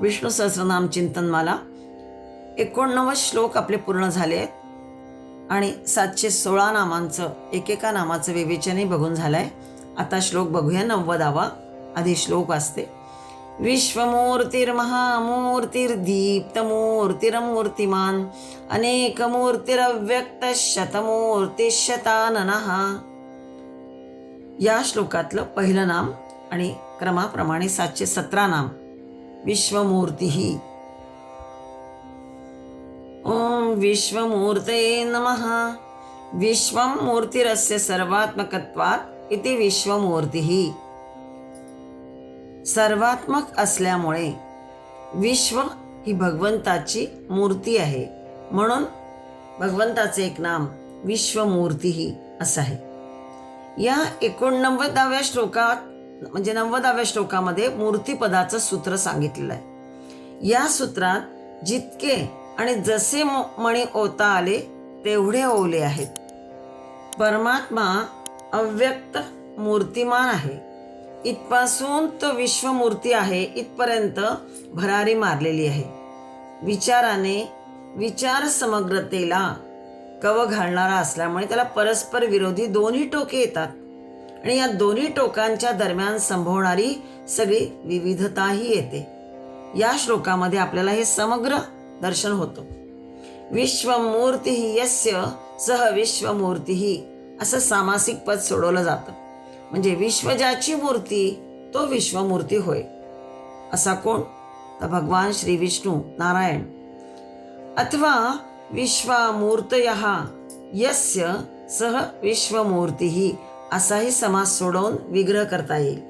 विष्णू सहस्रनाम चिंतनमाला 89 श्लोक आपले पूर्ण झाले आहेत आणि 716 नामांचं एकेका नामाचं विवेचनही बघून झालंय. आता श्लोक बघूया 90वा. आधी श्लोक वाचते. विश्वमूर्तिर्महामूर्तिर्दीप्तमूर्तिरमूर्तिमान अनेकमूर्तिरव्यक्तशतमूर्तिशताननः. या श्लोकातलं पहिलं नाम आणि क्रमाप्रमाणे 717 नाम विश्वमूर्ती. ओम विश्वमूर्तये नमः. विश्वं मूर्तिरस्य सर्वात्मकत्वात् इति विश्वमूर्तिः. सर्वात्मक असल्यामुळे विश्व ही भगवंताची मूर्ती आहे, म्हणून भगवंताचे एक नाम विश्वमूर्ती असं आहे. या 89व्या श्लोकात म्हणजे 90व्या श्लोकामध्ये मूर्तिपदाचं सूत्र सांगितलेलं आहे. या सूत्रात जितके आणि जसे मणी ओता आले तेवढे ओले आहेत. परमात्मा अव्यक्त मूर्तिमान आहे. इथपासून तो विश्वमूर्ती आहे इथपर्यंत भरारी मारलेली आहे. विचाराने विचार समग्रतेला कव घालणारा असल्यामुळे त्याला परस्पर विरोधी दोन्ही टोके येतात आणि या दोन्ही टोकांच्या दरम्यान संभवणारी सगळी विविधताही येते. या श्लोकामध्ये आपल्याला हे समग्र दर्शन होतं. विश्वमूर्ती यस्य सह विश्वमूर्ती असं सामासिक पद सोडवलं जातं. म्हणजे विश्व ज्याची मूर्ती तो विश्वमूर्ती होय. असा कोण? तर भगवान श्री विष्णू नारायण. अथवा विश्वामूर्तयः यस्य सह विश्वमूर्ती असाही समास सोडवून विग्रह करता येईल.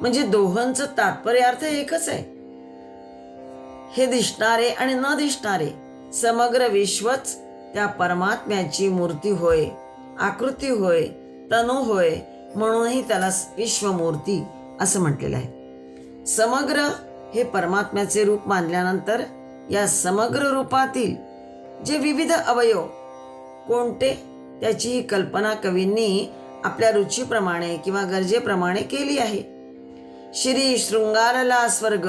म्हणजे दोहोंचं तात्पर्यार्थ एकच आहे. हे दिसणारे आणि न दिसणारे समग्र विश्वच त्या परमात्म्याची मूर्ती होय, आकृती होय, तनु होय, म्हणूनही त्याला विश्वमूर्ती असं म्हटलेलं आहे. समग्र हे परमात्म्याचे रूप मानल्यानंतर या समग्र रूपातील जे विविध अवयव कोणते त्याची कल्पना कवींनी आपल्या रुचीप्रमाणे किंवा गरजेप्रमाणे केली आहे. श्री शृंगारला स्वर्ग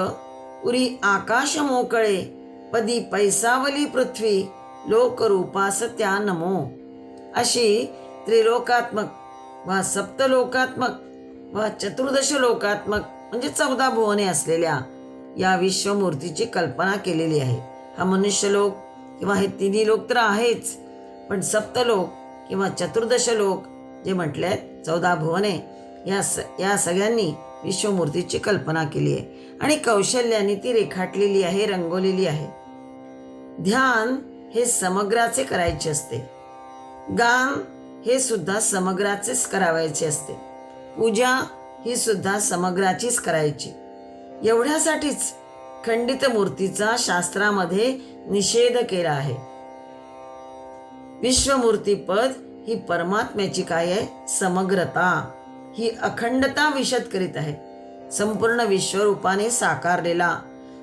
उरी आकाश मोकळे पदी पैसावली पृथ्वी लोकरूपास त्या नमो. अशी त्रिलोकात्मक वा सप्तलोकात्मक वा चतुर्दश लोकात्मक म्हणजे 14 भुवने असलेल्या या विश्वमूर्तीची कल्पना केलेली आहे. हा मनुष्यलोक किंवा हे तिन्ही लोक तर आहेच, पण सप्तलोक किंवा चतुर्दश लोक जे म्हटले आहेत 14 भुवने या सगळ्यांनी विश्वमूर्तीची कल्पना केली आहे आणि कौशल्याने ती रेखाटलेली आहे, रंगवलेली आहे. ध्यान हे समग्राचे करायचे असते. गान हे सुद्धा समग्राचेच करावायचे असते. पूजा ही सुद्धा समग्राचीच करायची. एवढ्यासाठीच खंडित मूर्तीचा शास्त्रामध्ये निषेध केला आहे. विश्वमूर्तीपद ही परमात्म्याची काय आहे? समग्रता, ही अखंडता विशद करीत आहे. संपूर्ण विश्वरूपाने साकारलेला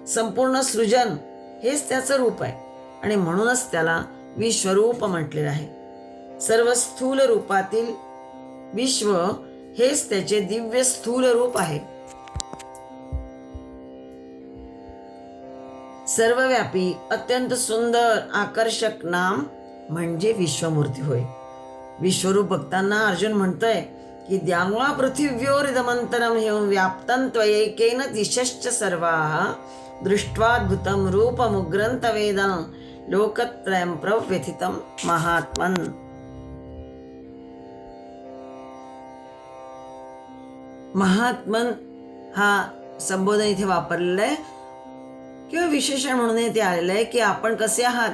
संपूर्ण सृजन हेच त्याचं रूप आहे आणि म्हणूनच त्याला विश्वरूप म्हटलेलं आहे. सर्व स्थूल रूपातील विश्व हेच त्याचे दिव्य स्थूल रूप आहे. सर्वव्यापी अत्यंत सुंदर आकर्षक नाम म्हणजे विश्वमूर्ती होय. विश्वरूप बघताना अर्जुन म्हणतोय की द्यावा पृथिव्योरिदमंतरं हेम व्याप्तं त्वयैकेन दिशश्च सर्वाः दृष्ट्वाद्भुतं रूपमुग्रं तवेदं लोकत्रयं प्रव्यथितं महात्मन्. महात्मन हा संबोधन इथे वापरलेला आहे किंवा विशेषण म्हणून ते आलेलं आहे की आपण कसे आहात?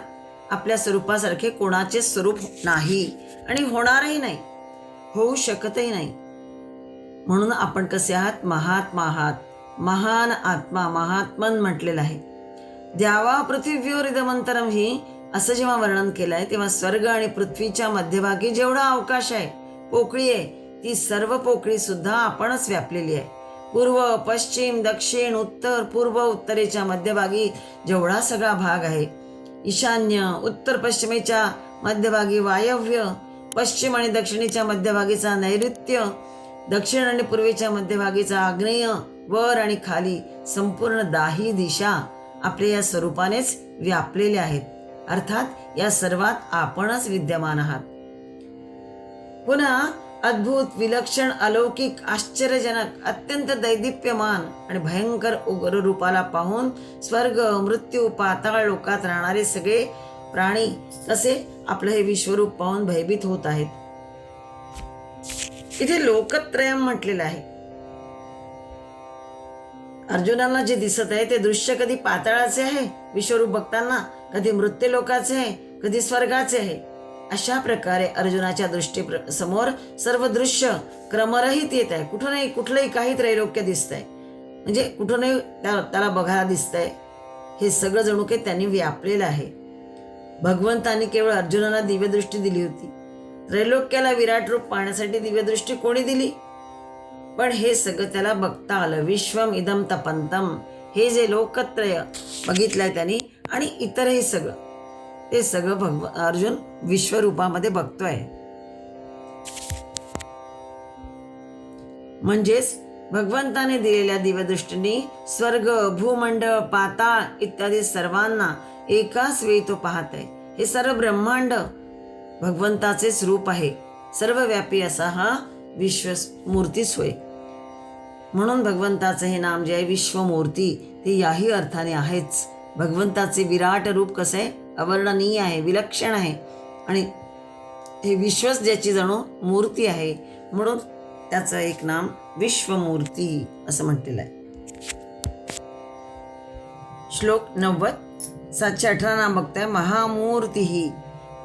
आपल्या स्वरूपासारखे कोणाचे स्वरूप नाही आणि होणारही नाही, होऊ शकतही नाही. म्हणून आपण कसे आहात? महात्मा आहात, महान आत्मा, महात्मन म्हटलेलं आहे. द्यावा पृथिव्योरिदमंतरं ही असं जेव्हा वर्णन केलं आहे तेव्हा स्वर्ग आणि पृथ्वीच्या मध्यभागी जेवढा अवकाश आहे, पोकळी आहे, ती सर्व पोकळी सुद्धा आपणच व्यापलेली आहे. पूर्व, पश्चिम, दक्षिण, उत्तर, पूर्व, उत्तरेच्या मध्यभागी जेवढा सगळा भाग आहे, ईशान्य, उत्तर पश्चिमेच्या मध्यभागी वायव्य, पश्चिम आणि दक्षिणेच्या मध्यभागीचा नैऋत्य, दक्षिण आणि पूर्वेच्या मध्यभागीचा आग्नेय, वर आणि खाली संपूर्ण दाही दिशा आपल्या या स्वरूपानेच व्यापलेल्या आहेत. अर्थात या सर्वात आपणच विद्यमान आहात. पुन्हा अद्भुत, विलक्षण, अलौकिक, आश्चर्यजनक, अत्यंत दैदिप्यमान आणि भयंकर उग्र रूपाला पाहून स्वर्ग, मृत्यू, पाताळ लोकात राहणारे सगळे प्राणी तसे आपलं हे विश्वरूप पाहून भयभीत होत आहेत. इथे लोकत्रयम म्हटलेलं आहे. अर्जुनांना जे दिसत आहे ते दृश्य कधी पाताळाचे आहे विश्वरूप बघताना, कधी मृत्यू लोकाचे आहे, कधी स्वर्गाचे आहे. अशा प्रकारे अर्जुनाच्या दृष्टी समोर सर्व दृश्य क्रमरहित येत आहे. कुठूनही कुठलंही काही त्रैलोक्य दिसतंय, म्हणजे कुठूनही त्याला बघायला दिसतंय. हे सगळं जणू काही त्यांनी व्यापलेलं आहे. भगवंतांनी केवळ अर्जुनाला दिव्यदृष्टी दिली होती. त्रैलोक्याला विराट रूप पाहण्यासाठी दिव्यदृष्टी कोणी दिली? पण हे सगळं त्याला बघता आलं. विश्वम इदम तपंतम, हे जे लोकत्रय बघितलंय त्यांनी आणि इतरही सगळं, ते सगळं अर्जुन विश्वरूपामध्ये बघतोय. म्हणजेच भगवंताने दिलेल्या दिव्यदृष्टीने स्वर्ग, भूमंडळ, पाताळ इत्यादी सर्वांना एकाच वेळी तो पाहत आहे. हे सर्व ब्रह्मांड भगवंताचेच रूप आहे. सर्वव्यापी असा हा विश्वमूर्तीच होय. म्हणून भगवंताचं हे नाम जे आहे विश्वमूर्ती, ते याही अर्थाने आहेच. भगवंताचे विराट रूप कसं आहे, अवर्णनीय आहे, विलक्षण आहे आणि हे विश्वच ज्याची जणू मूर्ती आहे, म्हणून त्याचं एक नाम विश्वमूर्ती असं म्हटलेलं आहे. श्लोक 90, 718 नाम बघताय. महामूर्ती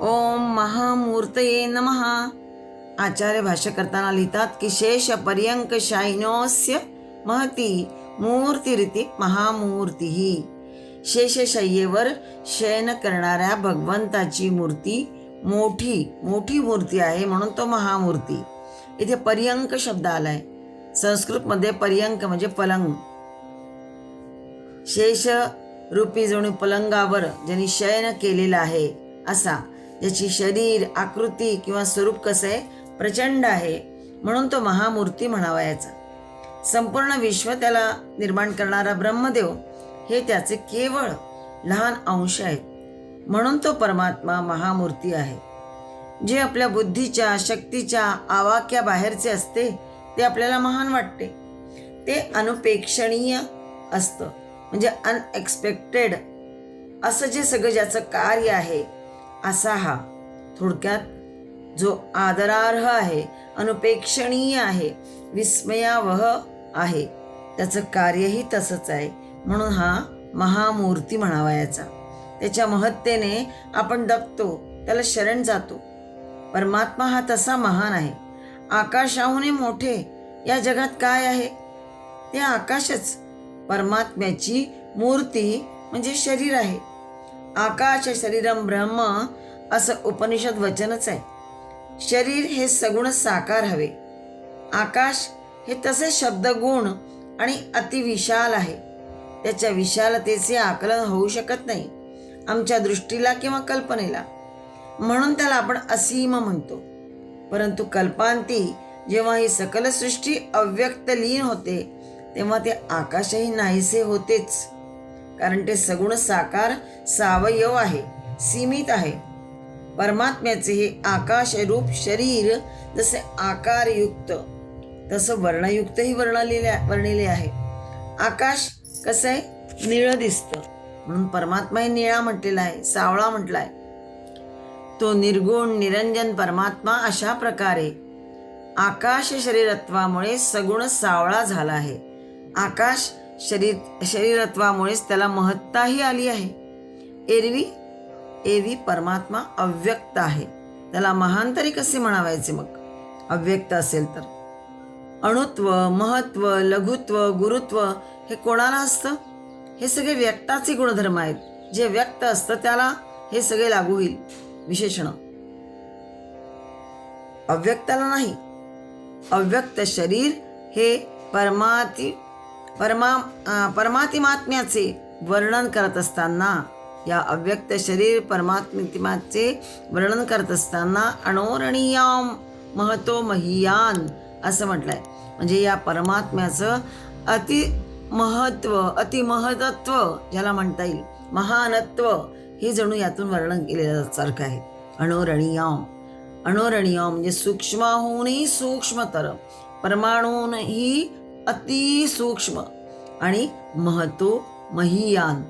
ओम महामूर्तये नमः. आचार्य भाष्य करताना लिहितात की शेष पर्यंक शायिनोस्य महती मूर्तिरिती महामूर्ती. शेषशय्येवर शयन करणाऱ्या भगवंताची मूर्ती मोठी मूर्ती आहे, म्हणून तो महामूर्ती. इथे पर्यंक शब्द आलाय. संस्कृतमध्ये पर्यंक म्हणजे पलंग. शेष रूपी जणू पलंगावर ज्यांनी शयन केलेला आहे असा, ज्याची शरीर, आकृती किंवा स्वरूप कसं आहे, प्रचंड आहे, म्हणून तो महामूर्ती म्हणावायचा. संपूर्ण विश्व त्याला निर्माण करणारा ब्रह्मदेव हे त्याचे केवळ लहान अंश आहेत, म्हणून तो परमात्मा महामूर्ती आहे. जे आपल्या बुद्धीच्या, शक्तीच्या आवाक्या बाहेरचे असते ते आपल्याला महान वाटते. ते अनुपेक्षणीय असतं, म्हणजे अनएक्सपेक्टेड असं जे सगळं ज्याचं कार्य आहे असा हा थोडक्यात जो आदरार्ह आहे, अनुपेक्षणीय आहे, विस्मयावह आहे, त्याचं कार्यही तसंच आहे, म्हणून हा महामूर्ती म्हणावायचा. त्याच्या महत्तेने आपण दबतो, त्याला शरण जातो. परमात्मा हा तसा महान आहे. आकाशाहूनही मोठे या जगात काय आहे, ते आकाशच. परमात्म्याची मूर्ती म्हणजे शरीर आहे. आकाश शरीरम ब्रह्म असं उपनिषद वचनच आहे. शरीर हे सगुण साकार हवे. आकाश हे तसे शब्दगुण आणि अतिविशाल आहे. त्याच्या विशालतेचे आकलन होऊ शकत नाही आमच्या दृष्टीला किंवा कल्पनेला, म्हणून त्याला आपण असीम म्हणतो. परंतु कल्पांती जेव्हा ही सकल सृष्टी अव्यक्त लीन होते तेव्हा ते आकाशही नाहीसे होतेच, कारण ते सगुण साकार सावयव आहे, सीमित आहे. परमात्म्याचे हे आकाश रूप शरीर जसे आकारयुक्त तसं वर्णयुक्तही वर्णिले आहे. आकाश कसं आहे, निळं दिसतं, म्हणून परमात्मा हे निळा म्हटलेला आहे, सावळा म्हटलाय. तो निर्गुण निरंजन परमात्मा अशा प्रकारे आकाश शरीरत्वामुळे सगुण सावळा झाला आहे. आकाश शरीरत्वामुळेच त्याला महत्ताही आली आहे. एरवी परमात्मा अव्यक्त आहे, त्याला महान तरी कसे म्हणावायचे मग अव्यक्त असेल तर. अणुत्व, महत्व, लघुत्व, गुरुत्व हे कोणाला असतं? हे सगळे व्यक्ताचे गुणधर्म आहेत. जे व्यक्त असतं त्याला हे सगळे लागू होईल विशेषण, अव्यक्ताला नाही. अव्यक्त शरीर हे परमात्म्याचे वर्णन करत असताना, या अव्यक्त शरीर परमात्म्याचे वर्णन करत असताना अणोरणीयाम महतो महीयान असं म्हटलंय. म्हणजे या परमात्म्याचं अति महत्व, अति महतत्व ज्याला म्हणता येईल, महानत्व, हे जणू यातून वर्णन केलेल्यासारखं आहे. अणोरणीयाम, अणोरणीयाम म्हणजे सूक्ष्माहूनही सूक्ष्मतर, परमाणूंही अति सूक्ष्म, आणि महतो महीयान,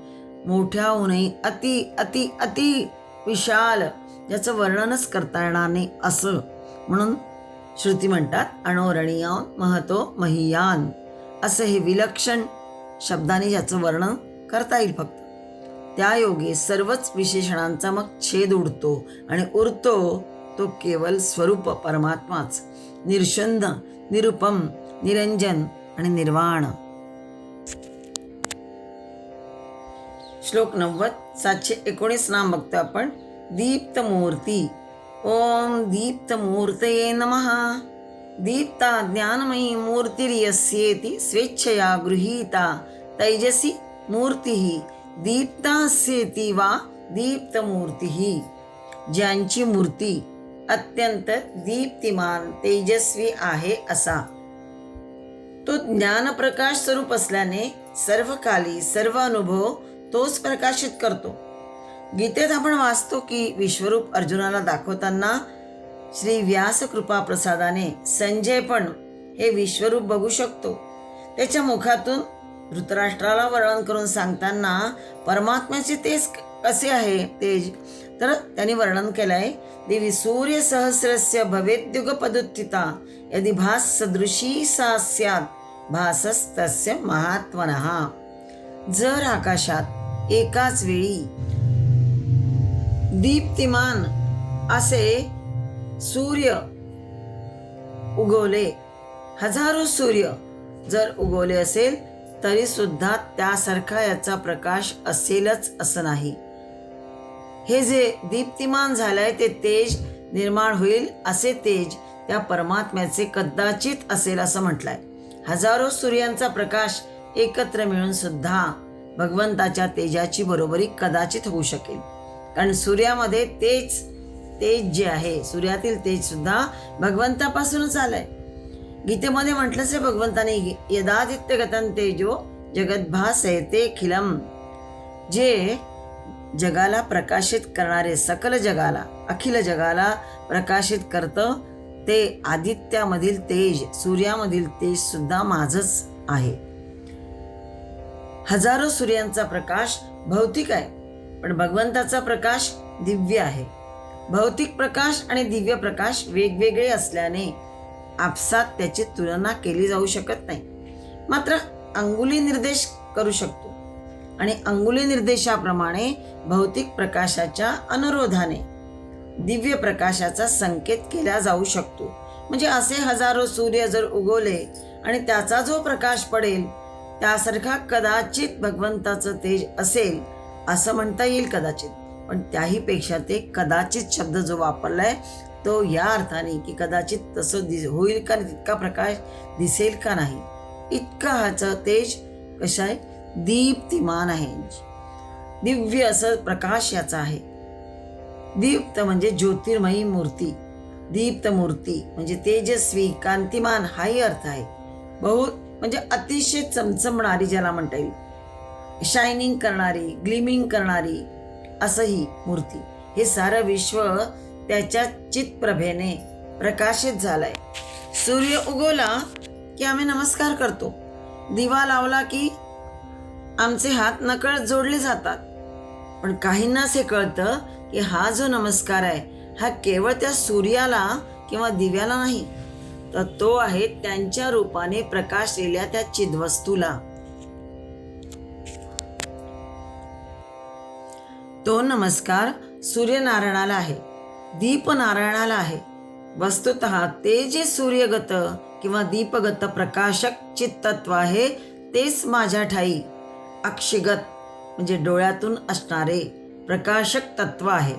मोठ्याहूनही अति अति अति विशाल, ज्याचं वर्णनच करता येणार नाही असं. म्हणून श्रुती म्हणतात अणोरणीयान महतो महीयान, असं हे विलक्षण शब्दाने ज्याचं वर्णन करता येईल फक्त. त्या योगे सर्वच विशेषणांचा मग छेद उडतो आणि उरतो तो केवळ स्वरूप परमात्माच, निर्शुद्ध, निरुपम, निरंजन आणि निर्वाण. श्लोक 90, 719 नाम बघतो आपण. दीप्तमूर्ती. ओम दीप्तमूर्तये नमः. दीप्ता ज्ञानमयी मूर्तिर्यस्येति स्वेच्छया गृहीता तैजसी मूर्तिः दीप्तास्येति वा दीप्तमूर्तिः. ज्यांची मूर्ती अत्यंत दीप्तिमान तेजस्वी आहे असा तो ज्ञानप्रकाश स्वरूप असल्याने सर्व काली सर्व अनुभव तोच प्रकाशित करतो. गीतेत आपण वाचतो की विश्वरूप अर्जुनाला दाखवताना श्री व्यास कृपा प्रसादाने संजय पण हे विश्वरूप बघू शकतो. त्याच्या मुखातून धृतराष्ट्राला वर्णन करून सांगताना परमात्म्याचे तेज कसे आहे तेज, तर त्यांनी वर्णन केलंय. देवी सूर्य सहस्रस्य भवेद्युगपदुत्थिता यदि भास सदृशी सा स्यात् भासस्तस्य महात्मनः. जर आकाशात एकाच वेळी दीप्तिमान असे सूर्य उगवले, हजारो सूर्य जर उगवले असेल तरी सुद्धा त्यासारखा याचा प्रकाश असेलच असं नाही. हे जे दीप्तिमान झालंय ते तेज निर्माण होईल असे तेज त्या परमात्म्याचे कदाचित असेल असं म्हटलंय. हजारो सूर्यांचा प्रकाश एकत्र मिळून सुद्धा भगवंताच्या तेजाची बरोबरी कदाचित होऊ शकेल. कारण सूर्यामध्ये तेज जे आहे, सूर्यातील तेज सुद्धा भगवंतापासूनच आलंय. गीतेमध्ये म्हटलंच आहे भगवंताने, यदादित्यगतं तेजो जगद्भासयते खिलम. जे जगाला प्रकाशित करणारे, सकल जगाला, अखिल जगाला प्रकाशित करतं ते आदित्यामधील तेज, सूर्यामधील तेज सुद्धा माझंच आहे. हजारो सूर्यांचा प्रकाश भौतिक आहे, पण भगवंताचा प्रकाश दिव्य आहे. भौतिक प्रकाश आणि दिव्य प्रकाश वेगवेगळे असल्याने आपसात त्याची तुलना केली जाऊ शकत नाही. मात्र अंगुली निर्देश करू शकतो आणि अंगुली निर्देशाप्रमाणे भौतिक प्रकाशाच्या अनुरोधाने दिव्य प्रकाशाचा संकेत केला जाऊ शकतो. म्हणजे असे हजारो सूर्य जर उगवले आणि त्याचा जो प्रकाश पडेल त्यासारखा कदाचित भगवंताचं तेज असेल असं म्हणता येईल कदाचित. पण त्याही पेक्षा ते कदाचित शब्द जो वापरलाय तो या अर्थाने की कदाचित तसं होईल का, तितका प्रकाश दिसेल का नाही, इतका ह्याचं तेज कसं आहे, दीप्तिमान आहे, दिव्य असं प्रकाश याचा आहे. दीप्त म्हणजे ज्योतिर्मयी मूर्ती, दीप्त मूर्ती म्हणजे तेजस्वी कांतिमान हाही अर्थ आहे. म्हणजे अतिशय चमचमणारी ज्याला म्हणता येईल, शायनिंग करणारी, ग्लिमिंग करणारी असं ही मूर्ती. हे सारं विश्व त्याच्या चितप्रभेने प्रकाशित झालंय. सूर्य उगवला की आम्ही नमस्कार करतो, दिवा लावला की आमचे हात नकळत जोडले जातात. पण काहींनाच हे कळतं की हा जो नमस्कार आहे हा केवळ त्या सूर्याला किंवा दिव्याला नाही, तर तो आहे त्यांच्या रूपाने प्रकाशलेल्या त्या चिद्वस्तूला. तो नमस्कार सूर्यनारायणाला आहे, दीपनारायणाला आहे. वस्तुतः ते जे सूर्यगत किंवा दीपगत प्रकाशक चित्तत्व आहे तेच माझ्या ठाई अक्षिगत म्हणजे डोळ्यातून असणारे प्रकाशक तत्व आहे.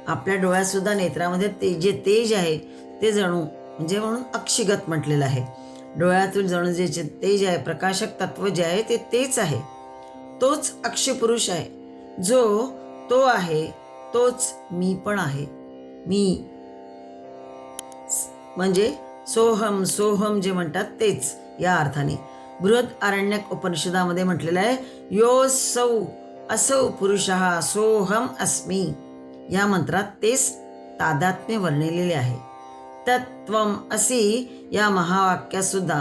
आपल्या डोळ्यात सुद्धा नेत्रामध्ये ते जे तेज आहे ते जणू म्हणजे म्हणून अक्षिगत म्हटलेलं आहे. डोळ्यातून जणू जे तेज आहे, प्रकाशक तत्व जे आहे ते तेच आहे. तोच अक्षपुरुष आहे. जो तो आहे तोच मी पण आहे. मी म्हणजे सोहम, सोहम जे म्हणतात तेच या अर्थाने. बृहदारण्यक उपनिषदामध्ये म्हटलेलं आहे, योऽसौ असौ पुरुषः सोऽहम अस्मी. या मंत्रात तेच तादात्म्य वर्णिलेले आहे. तत्त्वम असी या महावाक्यात सुद्धा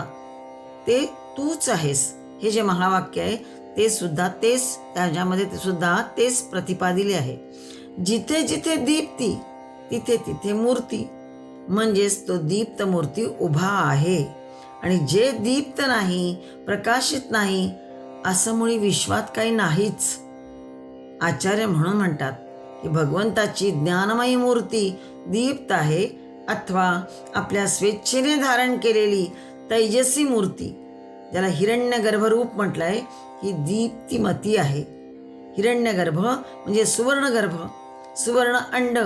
ते तूच आहेस हे जे महावाक्य आहे ते सुद्धा तेच, त्याच्यामध्ये ते सुद्धा तेच प्रतिपादिले आहे. जिथे जिथे दीप्ती तिथे तिथे मूर्ती, म्हणजेच तो दीप्त मूर्ती उभा आहे. आणि जे दीप्त नाही, प्रकाशित नाही, असं मुळी विश्वात काही नाहीच. आचार्य म्हणून म्हणतात की भगवंताची ज्ञानमयी मूर्ती दीप्त आहे, अथवा आपल्या स्वेच्छेने धारण केलेली तैजसी मूर्ती, ज्याला हिरण्यगर्भ रूप म्हटलंय, ही दीप्तिमती आहे. हिरण्यगर्भ म्हणजे सुवर्णगर्भ, सुवर्ण अंड,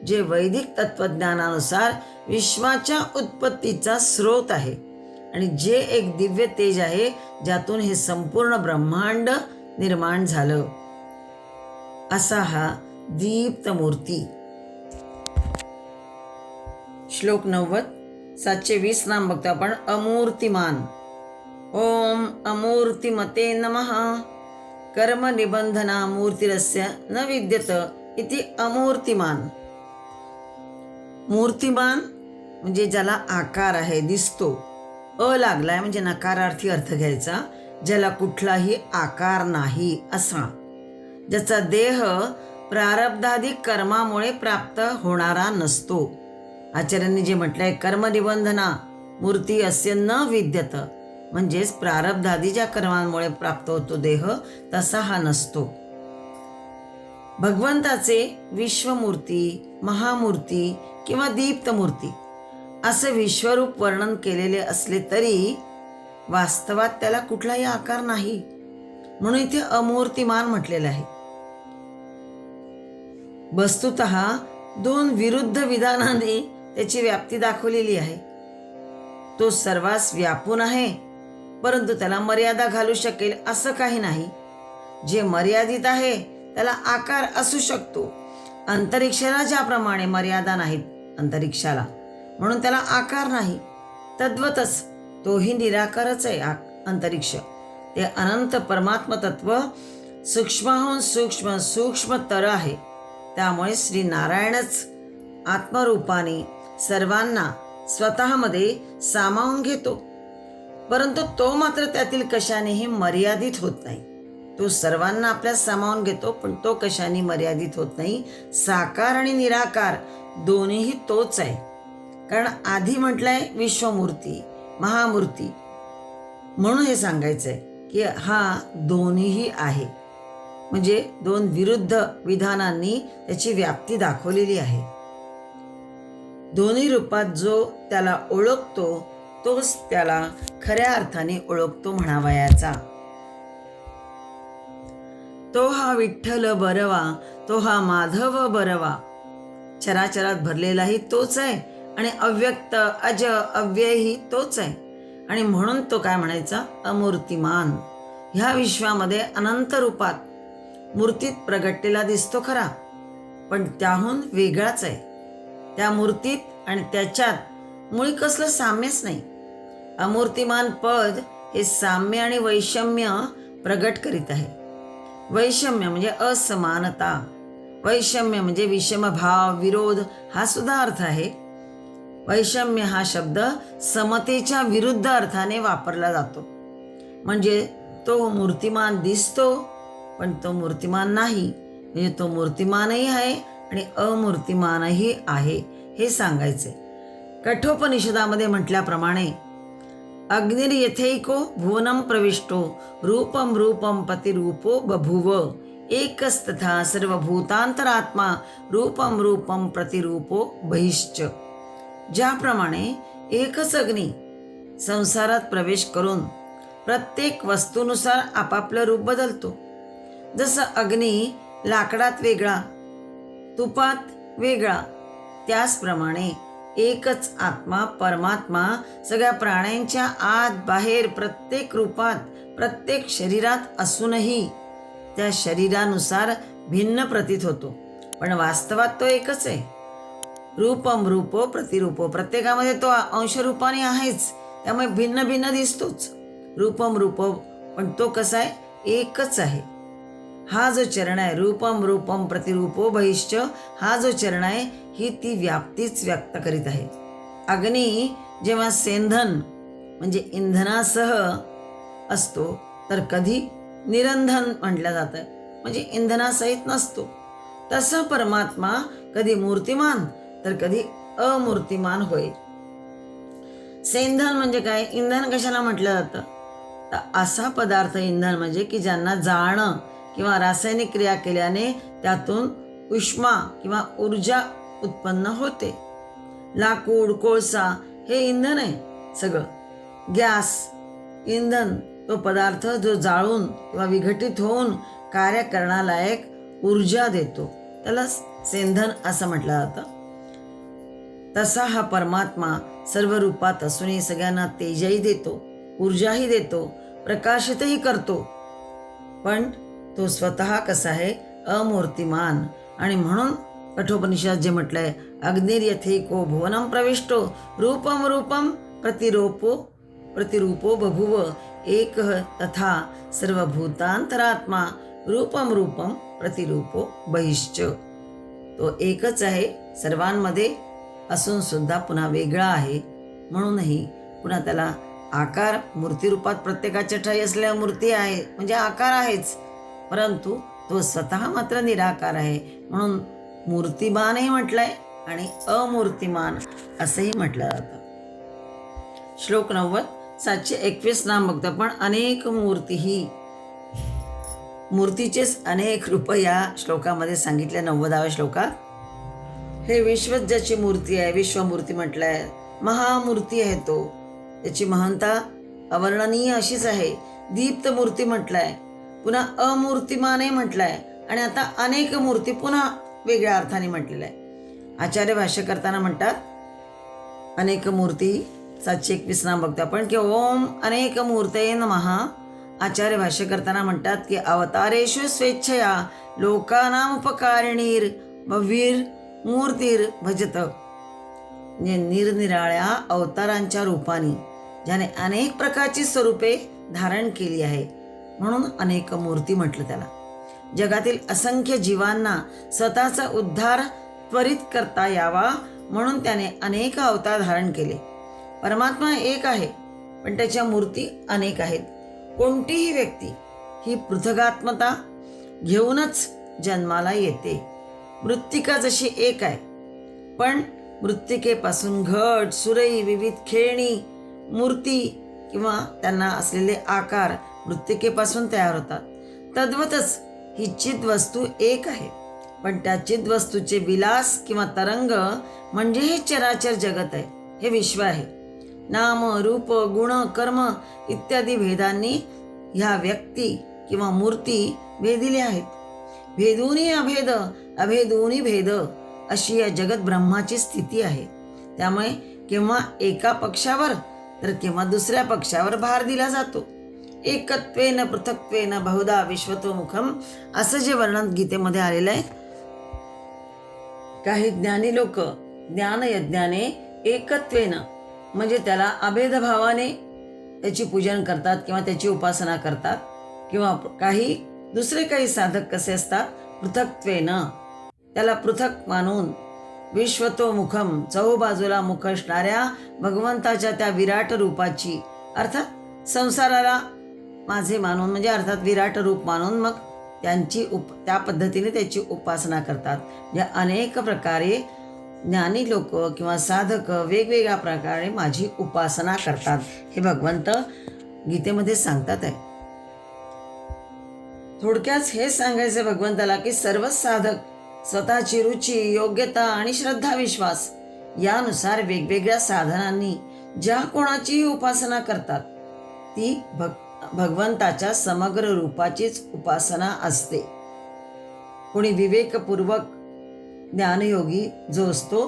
जे वैदिक तत्वज्ञानानुसार विश्वाच्या उत्पत्तीचा स्रोत आहे आणि जे एक दिव्य तेज आहे ज्यातून हे संपूर्ण ब्रह्मांड निर्माण झालं, असा हा दीप्त मूर्ती. श्लोक 90. 720 नाम बघतो आपण. अमूर्तिमान. ओम अमूर्तिमते नमः. कर्म निबंधना मूर्तिरस्य न विद्यत इति अमूर्तिमान. मूर्तिमान म्हणजे ज्याला आकार आहे, दिसतो. अ लागलाय म्हणजे नकारार्थी अर्थ घ्यायचा, ज्याला कुठलाही आकार नाही असा, ज्याचा देह प्रारब्धाधिक कर्मामुळे प्राप्त होणारा नसतो. आचार्यांनी जे म्हटलंय, कर्मनिबंधना मूर्ती अस्य न विद्यत, म्हणजेच प्रारब्धादी ज्या कर्मांमुळे प्राप्त होतो देह, तसा हा नसतो. भगवंताचे विश्वमूर्ती, महामूर्ती किंवा दीप्त मूर्ती असे विश्वरूप वर्णन केलेले असले तरी वास्तवात त्याला कुठलाही आकार नाही, म्हणून इथे अमूर्तिमान म्हटलेलं आहे. वस्तुतः दोन विरुद्ध विधानाने त्याची व्याप्ती दाखवलेली आहे. तो सर्वांस व्यापून आहे, परंतु त्याला मर्यादा घालू शकेल असं काही नाही. जे मर्यादित आहे त्याला आकार असू शकतो. अंतरिक्षाला ज्याप्रमाणे मर्यादा नाहीत अंतरिक्षाला, म्हणून त्याला आकार नाही, तद्वतच तोही निराकारच आहे. अंतरिक्ष ते अनंत परमात्म तत्व सूक्ष्माहून सूक्ष्म सूक्ष्मतर आहे. त्यामुळे श्री नारायणच आत्मरूपाने सर्वांना स्वतःमध्ये सामावून घेतो, परंतु तो मात्र त्यातील कशानेही मर्यादित होत नाही. तो सर्वांना आपल्यात सामावून घेतो, पण तो कशाने मर्यादित होत नाही. साकार आणि निराकार दोन्हीही तोच आहे. कारण आधी म्हटलंय विश्वमूर्ती, महामूर्ती, म्हणून हे सांगायचंय की हा दोन्हीही आहे. म्हणजे दोन विरुद्ध विधानांनी त्याची व्याप्ती दाखवलेली आहे. दोन्ही रूपात जो त्याला ओळखतो तोच त्याला खऱ्या अर्थाने ओळखतो म्हणावयाचा. तो हा विठ्ठल बरवा, तो हा माधव बरवा. चराचरात भरलेलाही तोच आहे आणि अव्यक्त अज अव्ययही तोच आहे. आणि म्हणून तो काय म्हणायचा, अमूर्तिमान. ह्या विश्वामध्ये अनंत रूपात मूर्तीत प्रगटलेला दिसतो खरा, पण त्याहून वेगळाच आहे. त्या मूर्तीत आणि त्याच्यात मुळी कसलं साम्यच नाही. अमूर्तिमान पद हे साम्य आणि वैषम्य प्रगट करीत आहे. वैषम्य म्हणजे असमानता, वैषम्य म्हणजे विषमभाव, विरोध हा सुद्धा अर्थ आहे. वैषम्य हा शब्द समतेच्या विरुद्ध अर्थाने वापरला जातो. म्हणजे तो मूर्तिमान दिसतो पण तो मूर्तिमान नाही, म्हणजे तो मूर्तिमानही आहे आणि अमूर्तिमानही आहे हे सांगायचे. कठोपनिषदामध्ये म्हटल्याप्रमाणे अग्निर्यथैको भुवनं प्रविष्टो रूपं रूपं प्रतिरूपो बभूव एकस्तथा सर्वभूतांतरात्मा रूपं रूपं प्रतिरूपो बहिश्च. ज्याप्रमाणे एकच अग्नी संसारात प्रवेश करून प्रत्येक वस्तूनुसार आपापलं रूप बदलतो. जसं अग्नी लाकडात वेगळा, तुपात वेगळा, त्याचप्रमाणे एकच आत्मा परमात्मा सगळ्या प्राण्यांच्या आत बाहेर प्रत्येक रूपात प्रत्येक शरीरात असूनही त्या शरीरानुसार भिन्न प्रतीत होतो, पण वास्तवात तो एकच आहे. रूपम रूपो प्रतिरूपो, प्रत्येकामध्ये तो अंशरूपाने आहेच, त्यामुळे भिन्न भिन्न दिसतोच, रूपम रूप, पण तो कसा आहे? एकच आहे. हा जो चरण आहे रूपम रूपम प्रतिरूपो बहिश्च, हा जो चरण आहे ही ती व्याप्तीच व्यक्त करीत आहे. अग्नी जेव्हा सेंधन म्हणजे इंधनासह असतो तर कधी निरंधन म्हटलं जातं, म्हणजे इंधनासहित नसतो. तसं परमात्मा कधी मूर्तिमान तर कधी अमूर्तिमान होय. सेंधन म्हणजे काय? इंधन कशाला म्हटलं जातं? तर असा पदार्थ इंधन म्हणजे की ज्यांना जाळणं किंवा रासायनिक क्रिया केल्याने त्यातून उष्मा किंवा ऊर्जा उत्पन्न होते. लाकूड, कोळसा हे इंधन आहे सगळं. गॅस, इंधन, तो पदार्थ जो जाळून किंवा विघटित होऊन कार्य करण्यालायक ऊर्जा देतो, त्याला सेंधन असं म्हटलं जातं. तसा हा परमात्मा सर्व रूपात असूनही सगळ्यांना तेजही देतो, ऊर्जाही देतो, प्रकाशितही करतो. पण तो स्वतः कसा आहे? अमूर्तिमान. आणि म्हणून कठोपनिषद जे म्हटलंय, अग्निर्यथेको भुवनं प्रविष्टो रूपम रूपम प्रतिरूपो बभुव एक तथा सर्वभूतांतरात्मा रूपम रूपम प्रतिरूपो बहिश्च. तो एकच आहे, सर्वांमध्ये असून सुद्धा पुन्हा वेगळा आहे. म्हणूनही पुन्हा त्याला आकार मूर्तिरूपात प्रत्येकाच्या ठाई असलेल्या मूर्ती आहे म्हणजे आकार आहेच, परंतु तो स्वतः मात्र निराकार आहे. म्हणून मूर्तिमानही म्हटलंय आणि अमूर्तिमान असंही म्हटलं जातं. श्लोक 90. 721 नाम बघतो आपण. अनेक मूर्तीही, मूर्तीचेच अनेक रूप या श्लोकामध्ये सांगितले. 90व्या श्लोकात हे विश्वच ज्याची मूर्ती आहे, विश्वमूर्ती म्हटलंय. महामूर्ती आहे तो, त्याची महानता अवर्णनीय अशीच आहे. दीप्त मूर्ती म्हटलंय, पुन्हा अमूर्तिमानही म्हटलंय, आणि आता अनेक मूर्ती पुन्हा वेगळ्या अर्थाने म्हटलेलं आहे. आचार्य भाष्य करताना म्हणतात अनेक मूर्ती. 721 नाम बघतो आपण की ओम अनेक मूर्तये नमः. आचार्य भाष्य करताना म्हणतात की अवतारेषु स्वेच्छया लोकानाम उपकारिणीर भव्यीर मूर्तीर भजत. म्हणजे निरनिराळ्या अवतारांच्या रूपाने ज्याने अनेक प्रकारची स्वरूपे धारण केली आहे, म्हणून अनेक मूर्ती म्हटलं त्याला. जगातील असंख्य जीवांना स्वतःचा उद्धार त्वरित करता यावा म्हणून त्याने अनेक अवतार धारण केले. परमात्मा एक आहे, पण त्याच्या मूर्ती अनेक आहेत. कोणतीही व्यक्ती ही पृथगात्मता घेऊनच जन्माला येते. मृत्तिका जशी एक आहे, पण मृत्तिकेपासून घट, सुरई, विविध खेळणी, मूर्ती किंवा त्यांना असलेले आकार मृत्तिकेपासून तयार होतात. तद्वतच ही चिद्वस्तू एक आहे, पण त्या चिद्वस्तूचे विलास किंवा तरंग म्हणजे हे चराचर जगत आहे, हे विश्व आहे. नाम, रूप, गुण, कर्म इत्यादी भेदांनी ह्या व्यक्ती किंवा मूर्ती भेदिले आहेत. भेदूनी अभेद, अभेदूनी भेद अशी या जगत ब्रह्माची स्थिती आहे. त्यामुळे केव्हा एका पक्षावर तर केव्हा दुसऱ्या पक्षावर भार दिला जातो. एकत्वेन पृथक्त्वेन बहुधा विश्वतोमुखम असं जे वर्णन गीतेमध्ये आलेलं आहे. काही ज्ञानी लोक ज्ञानयज्ञाने एकत्वेन म्हणजे त्याला अभेदभावाने त्याची पूजन करतात किंवा त्याची उपासना करतात, किंवा काही दुसरे काही साधक कसे असतात पृथक्त्वेन त्याला पृथक मानून विश्वतोमुखम चहूबाजूला मुख असणाऱ्या भगवंताच्या त्या विराट रूपाची अर्थात संसाराला माझे मानून म्हणजे अर्थात विराट रूप मानून मग त्या पद्धतीने त्याची उपासना करतात. म्हणजे अनेक प्रकारे ज्ञानी लोक किंवा साधक वेगवेगळ्या प्रकारे माझी उपासना करतात, हे भगवंत गीतेमध्ये सांगतात आहे. थोडक्यात हे सांगायचं भगवंताला की सर्व साधक स्वतःची रुची, योग्यता आणि श्रद्धा विश्वास यानुसार वेगवेगळ्या साधनांनी ज्या कोणाचीही उपासना करतात ती भगवंताच्या समग्र रूपाचीच उपासना असते. कोणी विवेकपूर्वक ज्ञानयोगी जो असतो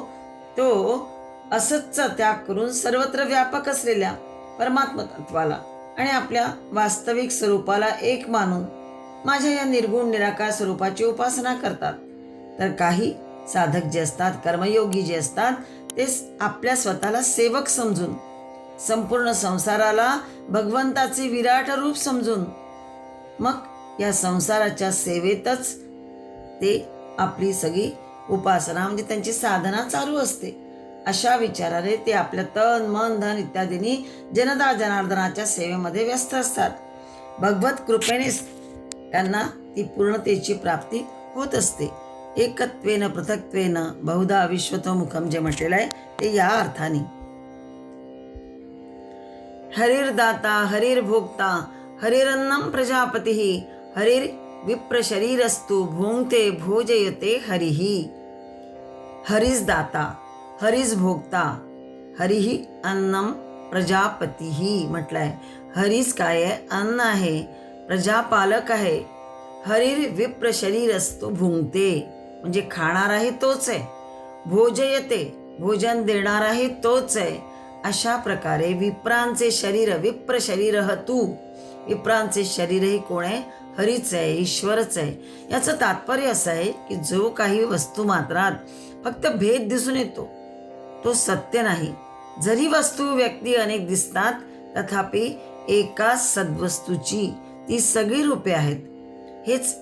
तो असतचा त्याग करून सर्वत्र व्यापक असलेल्या परमात्म तत्वाला आणि आपल्या वास्तविक स्वरूपाला एक मानून माझ्या या निर्गुण निराकार स्वरूपाची उपासना करतात. तर काही साधक जे असतात, कर्मयोगी जे असतात, ते आपल्या स्वतःला सेवक समजून संपूर्ण संसाराला भगवंताचे विराट रूप समजून मग या संसाराच्या सेवेतच ते आपली सगळी उपासना म्हणजे त्यांची साधना चालू असते. अशा विचाराने ते आपल्या तन मन धन इत्यादींनी जनता जनार्दनाच्या सेवेमध्ये व्यस्त असतात. भगवत कृपेनेच त्यांना ती पूर्णतेची प्राप्ती होत असते. एकत्वेन पृथक्त्वेन बहुधा विश्वतोमुखम जे म्हटलेलं आहे ते या अर्थाने. हरिर्दाता हरिर्भोक्ता हरिरन्नम प्रजापतिः हरिर विप्रशरीरस्तु भुंक्ते भोजयते हरिही. हरिस दाता हरिस भोक्ता हरिही अन्नम प्रजापतीही म्हटलंय. हरीच काय आहे? अन्न आहे, प्रजापालक आहे. हरिर विप्र शरीरस्तु भुंक्ते म्हणजे खाणाराही तोच आहे, भोजयते भोजन देणाराही तोच आहे. अशा प्रकारे विप्रांचे शरीर विप्र शरीर तू, विप्रांचे शरीरही कोण आहे? हरीच आहे, ईश्वरच आहे. याचं तात्पर्य असं आहे की जो काही वस्तू मात्रात फक्त भेद दिसून येतो तो सत्य नाही. जरी वस्तू व्यक्ती अनेक दिसतात तथापि एकाच सद्वस्तूची ती सगळी रूपे आहेत. हेच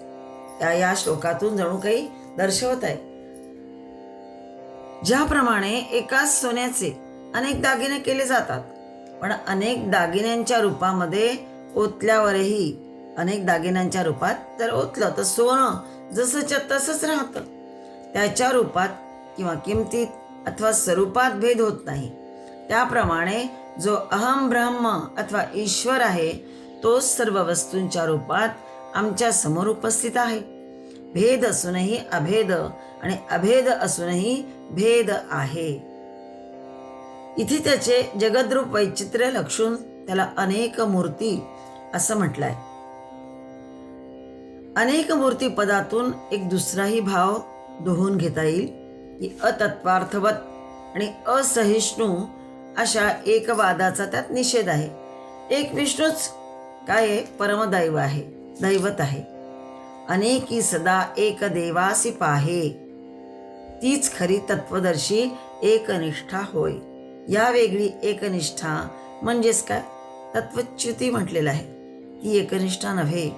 या श्लोकातून जणू काही दर्शवत आहे. ज्याप्रमाणे एकाच सोन्याचे अनेक दागिने केले जातात, पण अनेक दागिन्यांच्या रूपामध्ये ओतल्यावरही अनेक दागिन्यांच्या रूपात जर ओतलं तर सोनं जसंच्या तसंच राहतं. त्याच्या रूपात किंवा किमतीत अथवा स्वरूपात भेद होत नाही. त्याप्रमाणे जो अहम ब्रह्म अथवा ईश्वर आहे तो सर्व वस्तूंच्या रूपात आमच्या समोर उपस्थित आहे. भेद असूनही अभेद आणि अभेद असूनही भेद आहे. इथे त्याचे जगद्रूप वैचित्र्य लक्षून त्याला अनेक मूर्ती असं म्हटलंय. अनेक मूर्ती पदातून एक दुसराही भाव दोहून घेता येईल की अतत्वार्थवत आणि असहिष्णू अशा एकवादाचा त्यात निषेध आहे. एक विष्णूच काय आहे? परमदैव आहे, दैवत आहे. अनेकी सदा एक देवासी पाहे, तीच खरी तत्वदर्शी एकनिष्ठा होय. या वेगळी एकनिष्ठा म्हणजेच काय? तत्वच्युती म्हटलेलं आहे. ती एकनिष्ठा नव्हे,